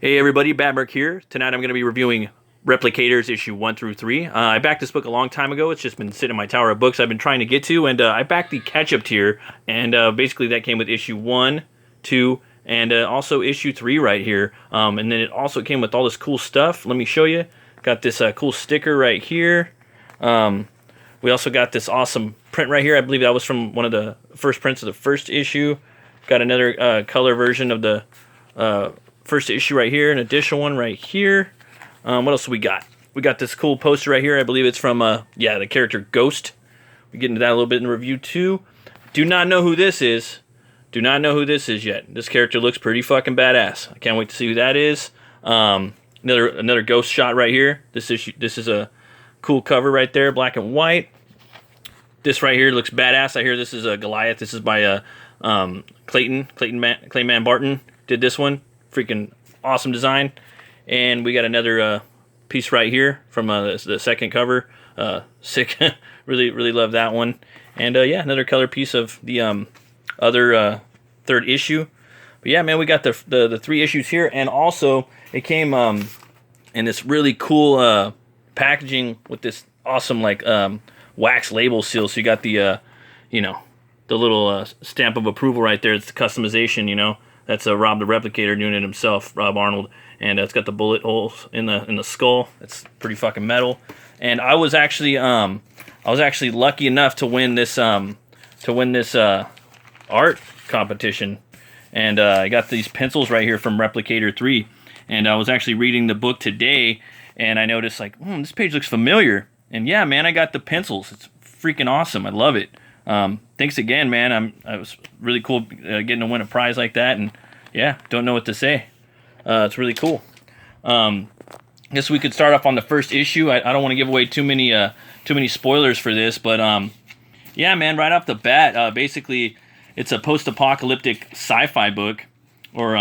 Hey everybody, Batmerk here. Tonight I'm going to be reviewing Replicators issue 1 through 3. I backed this book a long time ago. It's just been sitting in my tower of books I've been trying to get to, and I backed the catch-up tier, and basically that came with issue 1, 2, and also issue 3 right here. And then it also came with all this cool stuff. Let me show you. Got this cool sticker right here. We also got this awesome print right here. I believe that was from one of the first prints of the first issue. Got another color version of the first issue right here, an additional one right here. What else do we got? We got this cool poster right here. I believe it's from, the character Ghost. We get into that a little bit in the review too. Do not know who this is. Do not know who this is yet. This character looks pretty fucking badass. I can't wait to see who that is. Another Ghost shot right here. This is a cool cover right there, black and white. This right here looks badass. I hear this is a Goliath. This is by Clayman Barton did this one. Freaking awesome design. And we got another piece right here from the second cover. Sick. really love that one. And another color piece of the other third issue. But yeah, man, we got the 3 issues here, and also it came in this really cool packaging with this awesome wax label seal. So you got the the little stamp of approval right there. It's the customization, That's Rob the Replicator doing it himself, Rob Arnold, and it's got the bullet holes in the skull. It's pretty fucking metal. And I was actually lucky enough to win this art competition, and I got these pencils right here from Replicator 3. And I was actually reading the book today, and I noticed this page looks familiar. And yeah, man, I got the pencils. It's freaking awesome. I love it. Thanks again, man. I was really cool getting to win a prize like that, and yeah, don't know what to say. It's really cool. Guess we could start off on the first issue. I don't want to give away too many spoilers for this, but yeah, man, right off the bat, basically it's a post-apocalyptic sci-fi book, or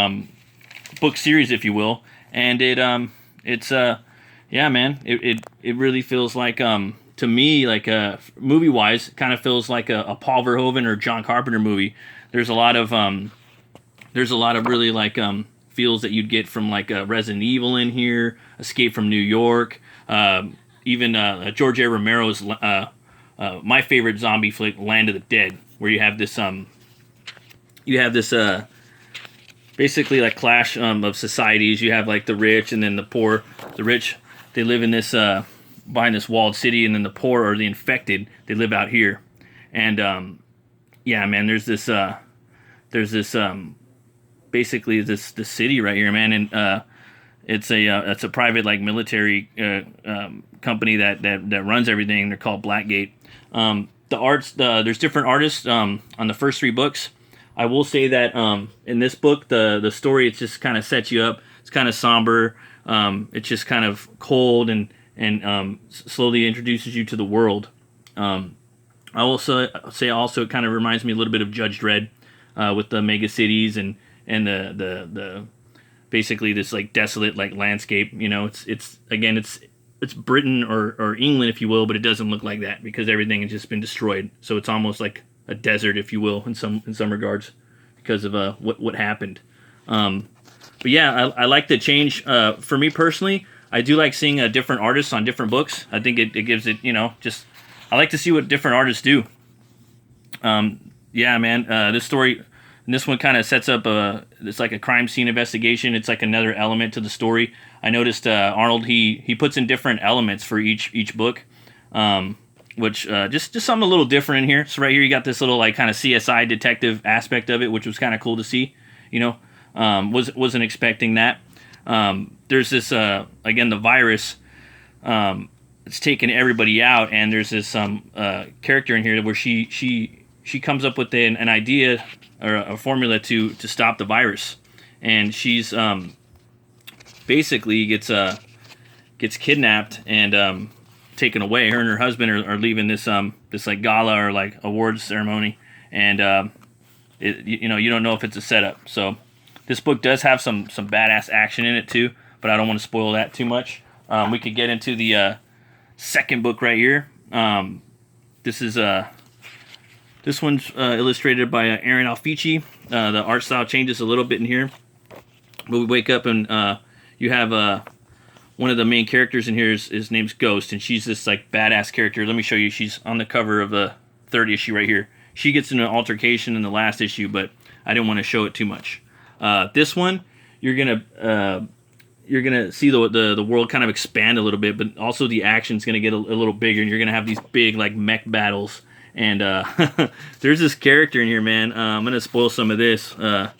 book series, if you will, and it's yeah, man, it really feels like to me, movie-wise, kind of feels like a Paul Verhoeven or John Carpenter movie. There's a lot of really feels that you'd get from Resident Evil in here, Escape from New York, even George A. Romero's my favorite zombie flick, Land of the Dead, where you have this basically clash of societies. You have the rich and then the poor. The rich, they live in this behind this walled city, and then the poor or the infected, they live out here. And yeah, man, there's this basically this city right here, man, and it's a private military company that runs everything. They're called Blackgate. The arts, there's different artists on the first 3 books. I will say that in this book, the story, it just kind of sets you up. It's kind of somber. It's just kind of cold and slowly introduces you to the world. I will say also it kind of reminds me a little bit of Judge Dredd with the mega cities and the basically this desolate landscape. It's Britain or England, if you will, but it doesn't look like that because everything has just been destroyed. So it's almost like a desert, if you will, in some regards, because of what happened. But yeah, I like the change. For me personally, I do like seeing different artists on different books. I think it gives it, I like to see what different artists do. Yeah, man, this story, this one kind of sets up it's like a crime scene investigation. It's like another element to the story. I noticed Arnold, he puts in different elements for each book, which just something a little different in here. So right here you got this little kind of CSI detective aspect of it, which was kind of cool to see. Wasn't expecting that. There's this again, the virus. It's taken everybody out, and there's this character in here where she comes up with an idea or a formula to stop the virus, and she's basically gets kidnapped and taken away. Her and her husband are leaving this gala or awards ceremony, and you don't know if it's a setup. So this book does have some badass action in it too, but I don't want to spoil that too much. We could get into the second book right here. This one's illustrated by Aaron Alfici. The art style changes a little bit in here, but we wake up in you have one of the main characters in here is his name's Ghost, and she's this like badass character. Let me show you. She's on the cover of the third issue right here. She gets in an altercation in the last issue, but I didn't want to show it too much. This one, you're gonna see the world kind of expand a little bit, but also the action's gonna get a little bigger, and you're gonna have these big like mech battles. And there's this character in here, man. I'm gonna spoil some of this. I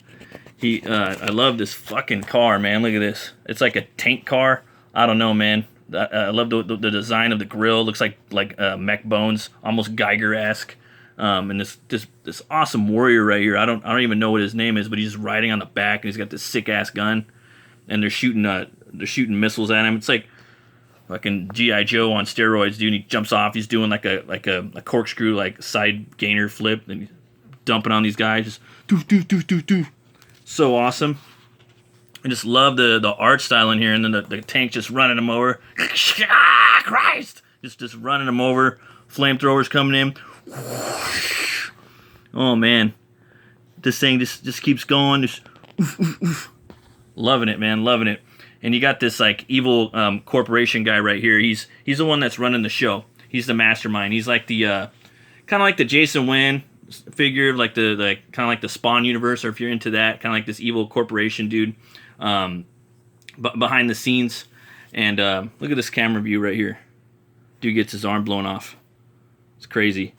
love this fucking car, man. Look at this. It's like a tank car. I don't know, man. I love the design of the grill. Looks like mech bones, almost Geiger-esque. And this awesome warrior right here. I don't even know what his name is, but he's just riding on the back, and he's got this sick ass gun, and they're shooting missiles at him. It's like fucking G.I. Joe on steroids, dude. And he jumps off. He's doing like a corkscrew like side gainer flip, and he's dumping on these guys. Just do. So awesome. I just love the art style in here, and then the tank just running him over. Christ! Just running him over. Flamethrowers coming in. Oh man, this thing just keeps going. Just loving it, man, loving it. And you got this like evil corporation guy right here. He's the one that's running the show. He's the mastermind. He's like the kind of like the Jason Wynn figure, like the kind of like the Spawn universe, or if you're into that, kind of like this evil corporation dude, but behind the scenes. And look at this camera view right here. Dude gets his arm blown off. It's crazy.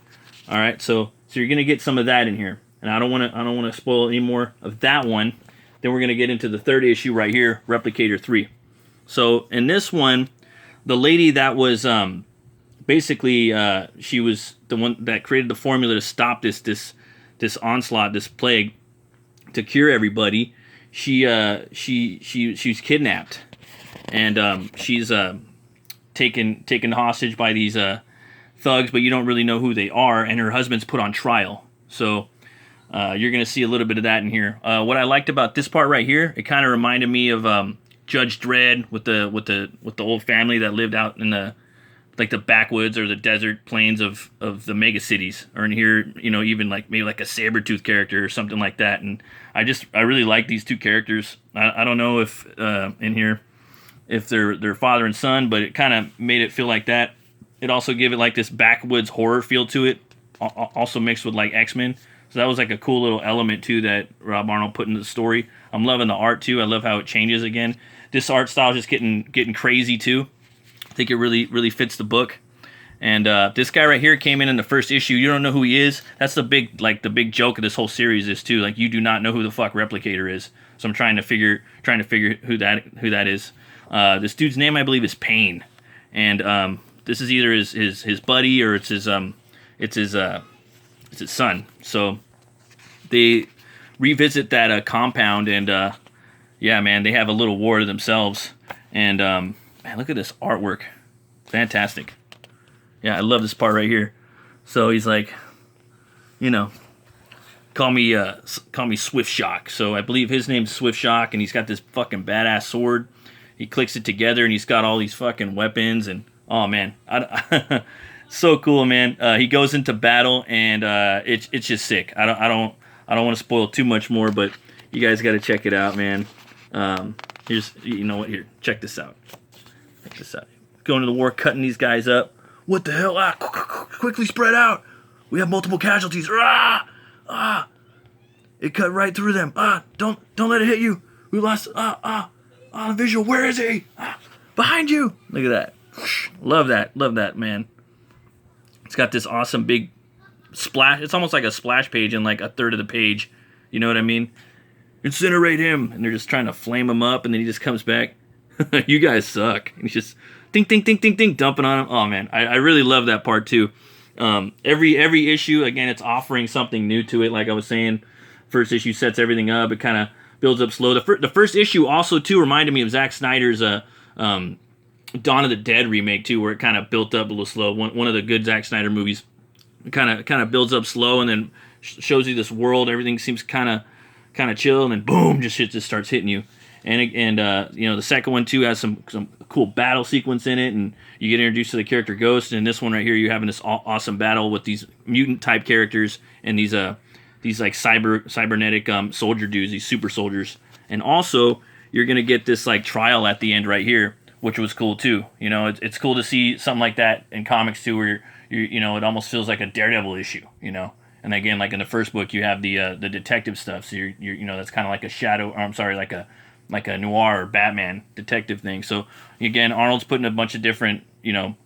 All right, so you're gonna get some of that in here, and I don't want to spoil any more of that one. Then we're gonna get into the third issue right here, Replicator 3. So in this one, the lady that was basically she was the one that created the formula to stop this onslaught, this plague, to cure everybody. She's kidnapped, and she's taken hostage by these thugs, but you don't really know who they are, and her husband's put on trial. So you're going to see a little bit of that in here. What I liked about this part right here, it kind of reminded me of Judge Dredd with the old family that lived out in the backwoods or the desert plains of the mega cities, or in here, even maybe like a Sabretooth character or something like that. And I really like these two characters. I don't know if in here if they're father and son, but it kind of made it feel like that. It also gave it like this backwoods horror feel to it, also mixed with like X-Men. So that was like a cool little element too that Rob Arnold put into the story. I'm loving the art too. I love how it changes again. This art style is just getting crazy too. I think it really fits the book. And this guy right here came in the first issue. You don't know who he is. That's the big joke of this whole series is too. Like, you do not know who the fuck Replicator is. So I'm trying to figure who that is. This dude's name, I believe, is Pain. And this is either his buddy, or it's his son. So they revisit that compound, and yeah, man, they have a little war to themselves. And man, look at this artwork, fantastic. Yeah, I love this part right here. So he's like, call me Swift Shock. So I believe his name's Swift Shock, and he's got this fucking badass sword. He clicks it together, and he's got all these fucking weapons, and oh man, so cool, man. He goes into battle, and it's just sick. I don't want to spoil too much more, but you guys got to check it out, man. Here's, here, check this out. Check this out. Going to the war, cutting these guys up. What the hell? Quickly spread out. We have multiple casualties. It cut right through them. Don't let it hit you. We lost. On the visual. Where is he? Behind you. Look at that. Love that, man. It's got this awesome big splash. It's almost like a splash page in like a third of the page. You know what I mean? Incinerate him. And they're just trying to flame him up, and then he just comes back. You guys suck. And he's just ding, ding, ding, ding, ding, dumping on him. Oh, man. I really love that part, too. Every issue, again, it's offering something new to it. Like I was saying, first issue sets everything up. It kind of builds up slow. The first issue also, too, reminded me of Zack Snyder's Dawn of the Dead remake, too, where it kind of built up a little slow. One of the good Zack Snyder movies. It kind of builds up slow, and then shows you this world. Everything seems kind of chill, and then boom, shit just starts hitting you. And the second one too has some cool battle sequence in it, and you get introduced to the character Ghost. And this one right here, you're having this awesome battle with these mutant type characters and these like cybernetic soldier dudes, these super soldiers. And also you're gonna get this like trial at the end right here, which was cool too. You know, it's cool to see something like that in comics too, where you know, it almost feels like a Daredevil issue. You know, and again, like in the first book, you have the detective stuff, so you're you know, that's kind of like a shadow. Or, I'm sorry, like a noir or Batman detective thing. So again, Arnold's putting a bunch of different, you know,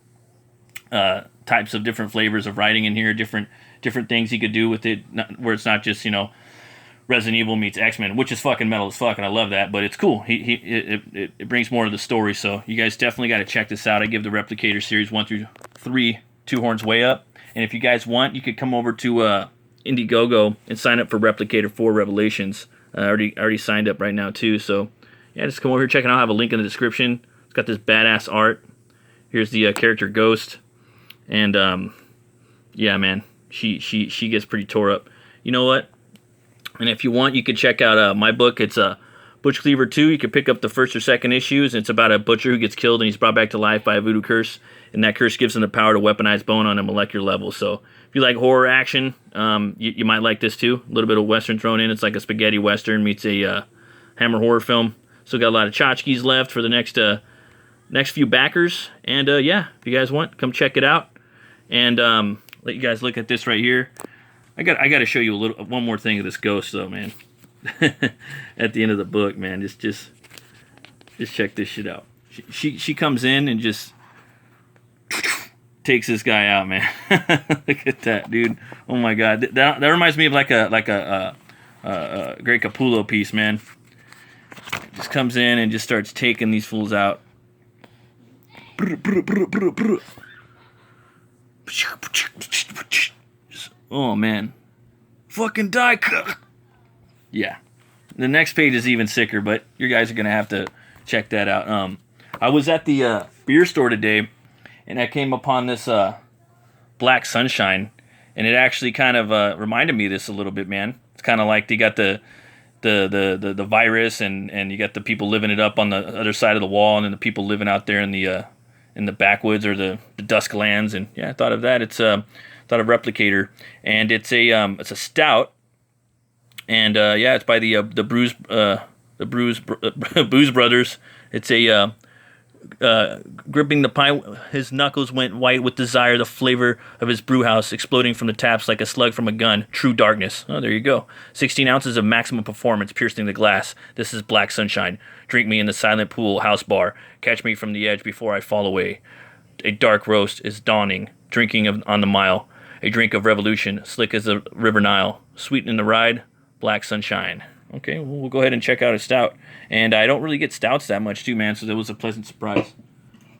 types of different flavors of writing in here, different things he could do with it, where it's not just, you know, Resident Evil meets X-Men, which is fucking metal as fuck, and I love that, but it's cool. It brings more to the story, so you guys definitely got to check this out. I give the Replicator series 1 through 3 2 horns way up, and if you guys want, you could come over to Indiegogo and sign up for Replicator 4 Revelations. I already signed up right now too, so yeah, just come over here, check it out. I have a link in the description. It's got this badass art. Here's the character Ghost, and yeah, man, she gets pretty tore up. You know what? And if you want, you could check out my book. It's Butch Cleaver 2. You can pick up the first or second issues. It's about a butcher who gets killed and he's brought back to life by a voodoo curse. And that curse gives him the power to weaponize bone on a molecular level. So if you like horror action, you might like this too. A little bit of Western thrown in. It's like a spaghetti Western meets a Hammer horror film. Still got a lot of tchotchkes left for the next few backers. And yeah, if you guys want, come check it out. And let you guys look at this right here. I got to show you one more thing of this ghost though, man. At the end of the book, man, just check this shit out. She comes in and just takes this guy out, man. Look at that, dude. Oh my god, that reminds me of like a Great Capullo piece, man. Just comes in and just starts taking these fools out. Oh man, fucking die. Yeah, the next page is even sicker, but you guys are gonna have to check that out. I was at the beer store today, and I came upon this Black Sunshine, and it actually kind of reminded me of this a little bit, man. It's kind of like they got the virus, and you got the people living it up on the other side of the wall, and then the people living out there in the backwoods or the dusk lands. And yeah, I thought of that. It's thought of Replicator, and it's a stout, and yeah, it's by the Booze Brothers. It's a gripping the pint, his knuckles went white with desire. The flavor of his brew house exploding from the taps like a slug from a gun. True darkness. Oh, there you go. 16 ounces of maximum performance piercing the glass. This is Black Sunshine. Drink me in the silent pool house bar. Catch me from the edge before I fall away. A dark roast is dawning. Drinking on the mile. A drink of revolution, slick as the River Nile. Sweeten the ride, Black Sunshine. Okay, well, we'll go ahead and check out a stout. And I don't really get stouts that much too, man, so that was a pleasant surprise.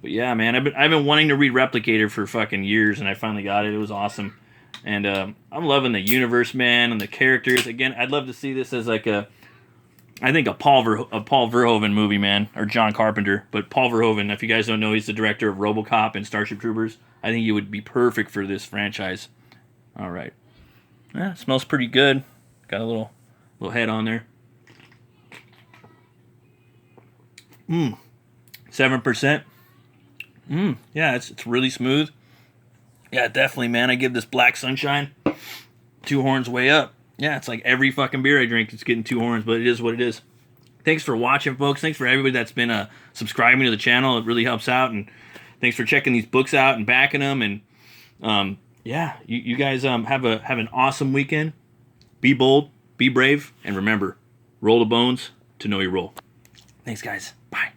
But yeah, man, I've been wanting to read Replicator for fucking years, and I finally got it. It was awesome. And I'm loving the universe, man, and the characters. Again, I'd love to see this as like I think a Paul Verhoeven movie, man, or John Carpenter. But Paul Verhoeven, if you guys don't know, he's the director of RoboCop and Starship Troopers. I think he would be perfect for this franchise. All right. Yeah, it smells pretty good. Got a little head on there. 7%. Yeah, it's really smooth. Yeah, definitely, man. I give this Black Sunshine 2 horns way up. Yeah, it's like every fucking beer I drink, it's getting 2 horns, but it is what it is. Thanks for watching, folks. Thanks for everybody that's been subscribing to the channel. It really helps out, and thanks for checking these books out and backing them. And yeah, you guys have an awesome weekend. Be bold, be brave, and remember, roll the bones to know your role. Thanks, guys. Bye.